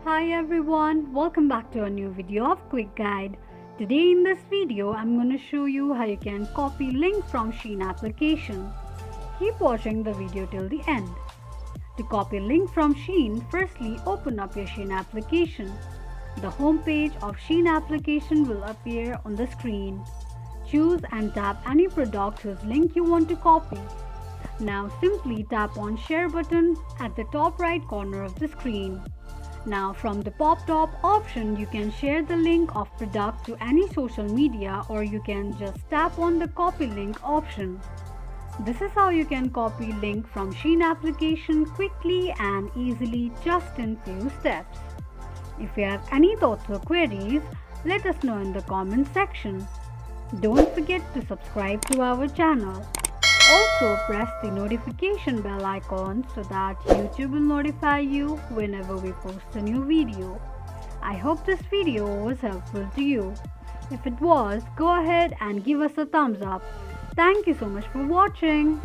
Hi everyone, welcome back to a new video of Quick Guide. Today in this video, I'm going to show you how you can copy link from Shein application. Keep watching the video till the end. To copy link from Shein, firstly open up your Shein application. The home page of Shein application will appear on the screen. Choose and tap any product whose link you want to copy. Now simply tap on share button at the top right corner of the screen. Now from the pop-up option, you can share the link of product to any social media, or you can just tap on the copy link option. This is how you can copy link from Shein application quickly and easily, just in few steps. If you have any thoughts or queries, let us know in the comment section. Don't forget to subscribe to our channel. Also press the notification bell icon so that YouTube will notify you whenever we post a new video. I hope this video was helpful to you. If it was, go ahead and give us a thumbs up. Thank you so much for watching.